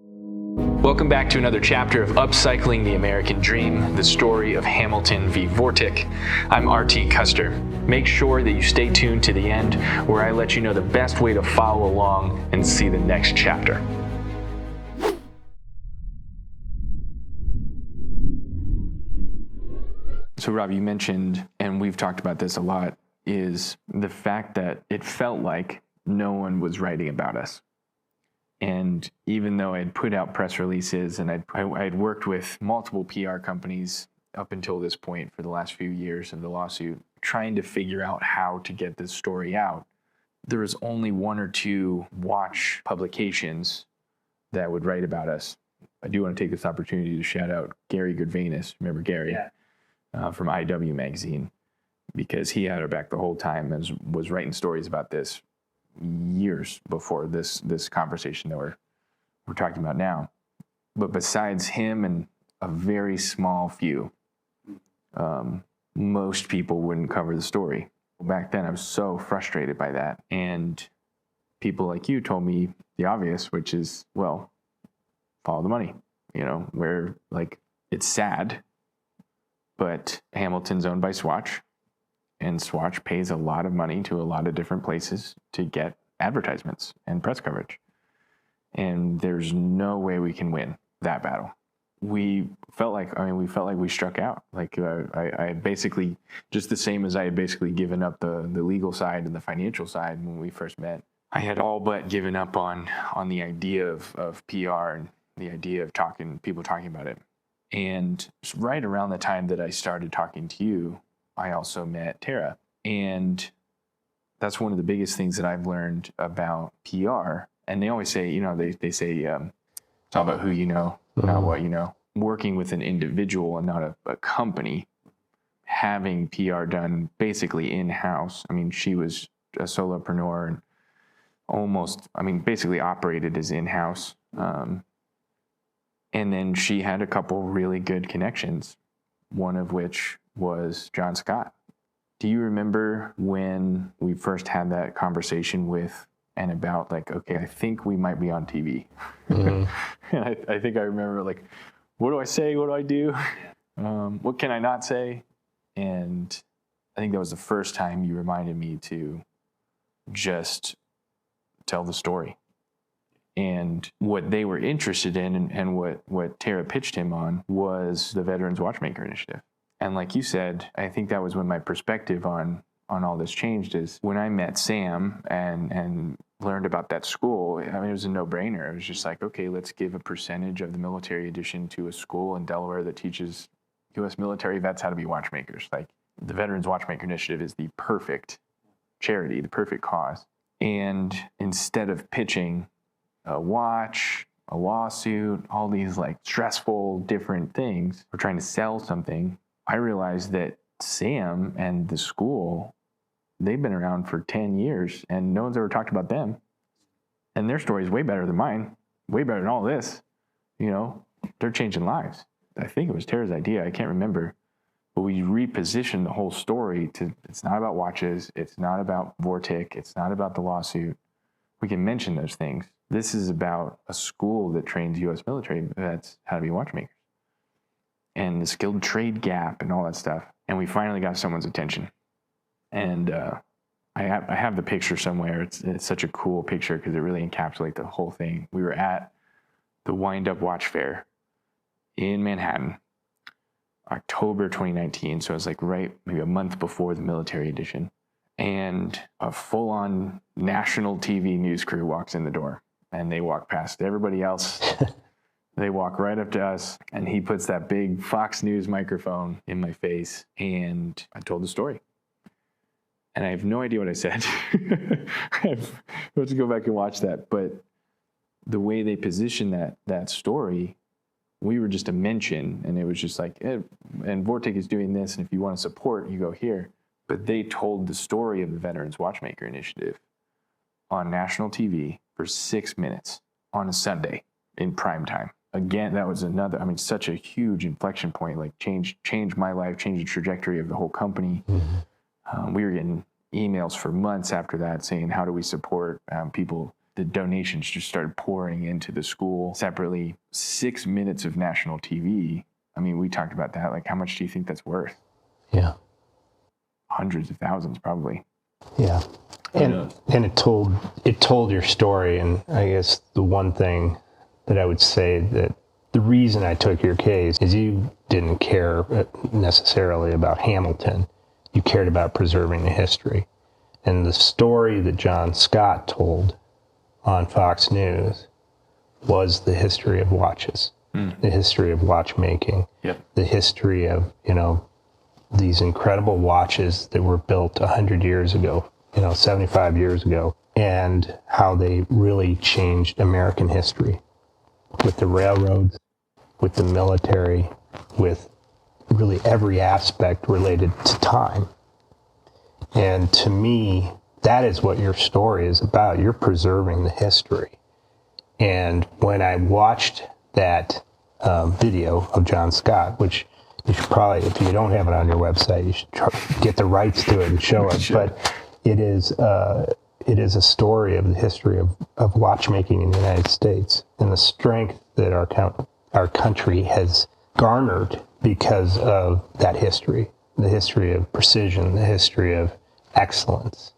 Welcome back to another chapter of Upcycling the American Dream, the story of Hamilton v. Vortic. I'm RT Custer. Make sure that you stay tuned to the end, where I let you know the best way to follow along and see the next chapter. So Rob, you mentioned, and we've talked about this a lot, is the fact that it felt like no one was writing about us. And even though I'd put out press releases and I'd worked with multiple PR companies up until this point for the last few years of the lawsuit, trying to figure out how to get this story out, there was only one or two watch publications that would write about us. I do want to take this opportunity to shout out Gary Goodvanis. Remember Gary? Yeah. From IW Magazine, because he had our back the whole time and was writing stories about this years before this conversation that we're talking about now. But besides him and a very small few, most people wouldn't cover the story. Back then, I was so frustrated by that. And people like you told me the obvious, which is, well, follow the money. You know, where, like, it's sad, but Hamilton's owned by Swatch. And Swatch pays a lot of money to a lot of different places to get advertisements and press coverage. And there's no way we can win that battle. We felt like we struck out. Like I basically, just the same as I had basically given up the legal side and the financial side when we first met. I had all but given up on the idea of PR and the idea of people talking about it. And right around the time that I started talking to you, I also met Tara. And that's one of the biggest things that I've learned about PR. And they always say, you know, they say, it's all about who you know, not what you know. Working with an individual and not a company, having PR done basically in-house. I mean, she was a solopreneur and basically operated as in-house. And then she had a couple really good connections, one of which was Jon Scott. Do you remember when we first had that conversation with and about, like, okay, I think we might be on TV? Mm-hmm. And I think I remember, like, what do I say? What do I do? What can I not say? And I think that was the first time you reminded me to just tell the story. And what they were interested in and what Tara pitched him on was the Veterans Watchmaker Initiative. And like you said, I think that was when my perspective on all this changed, is when I met Sam and learned about that school. I mean, it was a no-brainer. It was just like, okay, let's give a percentage of the military edition to a school in Delaware that teaches U.S. military vets how to be watchmakers. Like, the Veterans Watchmaker Initiative is the perfect charity, the perfect cause. And instead of pitching a watch, a lawsuit, all these like stressful different things, we're trying to sell something. I realized that Sam and the school, they've been around for 10 years and no one's ever talked about them. And their story is way better than mine, way better than all this. You know, they're changing lives. I think it was Tara's idea. I can't remember. But we repositioned the whole story to, it's not about watches. It's not about Vortic. It's not about the lawsuit. We can mention those things. This is about a school that trains U.S. military vets how to be watchmakers and the skilled trade gap and all that stuff. And we finally got someone's attention. And I have the picture somewhere. It's such a cool picture because it really encapsulates the whole thing. We were at the Wind Up Watch Fair in Manhattan, October 2019. So it was like maybe a month before the military edition. And a full-on national TV news crew walks in the door. And they walk past everybody else. They walk right up to us, and he puts that big Fox News microphone in my face, and I told the story. And I have no idea what I said. I have to go back and watch that. But the way they positioned that story, we were just a mention, and it was just like, and Vortic is doing this, and if you want to support, you go here. But they told the story of the Veterans Watchmaker Initiative on national TV for 6 minutes on a Sunday in prime time. Again, that was such a huge inflection point, like changed my life, changed the trajectory of the whole company. Mm-hmm. We were getting emails for months after that saying, how do we support people the donations just started pouring into the school separately. 6 minutes of national TV. I mean, we talked about that. Like, how much do you think that's worth? Yeah. Hundreds of thousands, probably. Yeah. And it told your story. And I guess the one thing that I would say that the reason I took your case is you didn't care necessarily about Hamilton. You cared about preserving the history. And the story that Jon Scott told on Fox News was the history of watches, the history of watchmaking, the history of, these incredible watches that were built 100 years ago, 75 years ago, and how they really changed American history with the railroads, with the military, with really every aspect related to time. And to me, that is what your story is about. You're preserving the history. And when I watched that video of Jon Scott, which you should probably, if you don't have it on your website, you should get the rights to it and show it. But it is a story of the history of watchmaking in the United States and the strength that our country has garnered because of that history, the history of precision, the history of excellence.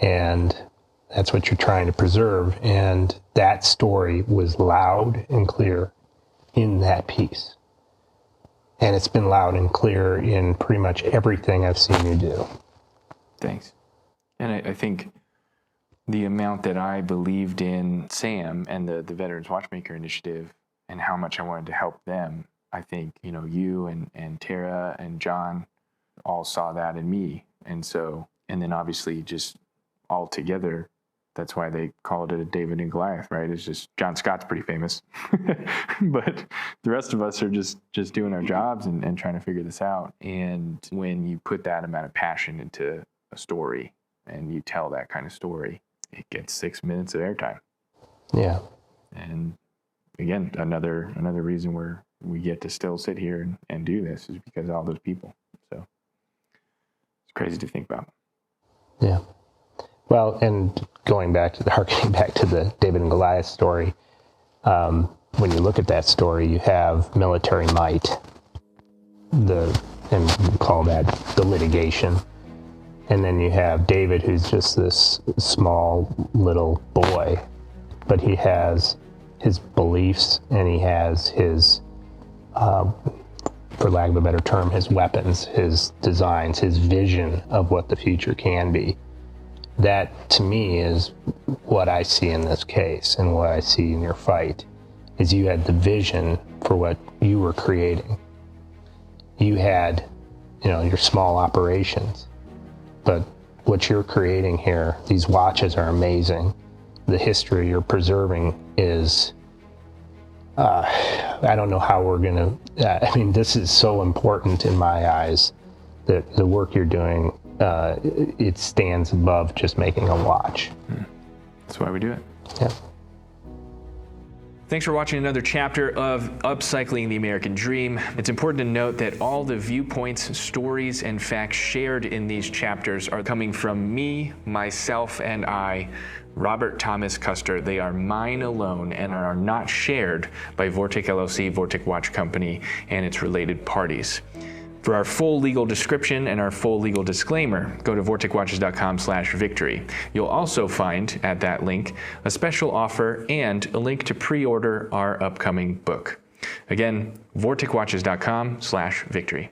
And that's what you're trying to preserve. And that story was loud and clear in that piece. And it's been loud and clear in pretty much everything I've seen you do. Thanks. And I think the amount that I believed in Sam and the Veterans Watchmaker Initiative and how much I wanted to help them, I think, you and Tara and John all saw that in me. And then obviously just all together, that's why they called it a David and Goliath, right? It's just Jon Scott's pretty famous, but the rest of us are just doing our jobs and trying to figure this out. And when you put that amount of passion into a story and you tell that kind of story, it gets 6 minutes of airtime. Yeah. And again, another reason we get to still sit here and do this is because of all those people. So it's crazy to think about. Yeah. Well, and harkening back to the David and Goliath story, when you look at that story, you have military might, and you call that the litigation. And then you have David, who's just this small little boy, but he has his beliefs and he has his, for lack of a better term, his weapons, his designs, his vision of what the future can be. That, to me, is what I see in this case and what I see in your fight, is you had the vision for what you were creating. You had, your small operations, but what you're creating here, these watches are amazing. The history you're preserving is, I don't know how we're going to, this is so important in my eyes, that the work you're doing, it stands above just making a watch. That's why we do it. Yeah. Thanks for watching another chapter of Upcycling the American Dream. It's important to note that all the viewpoints, stories, and facts shared in these chapters are coming from me, myself, and I, Robert Thomas Custer. They are mine alone and are not shared by Vortic LLC, Vortic Watch Company, and its related parties. For our full legal description and our full legal disclaimer, go to vorticwatches.com/victory. You'll also find at that link a special offer and a link to pre-order our upcoming book. Again, vorticwatches.com/victory.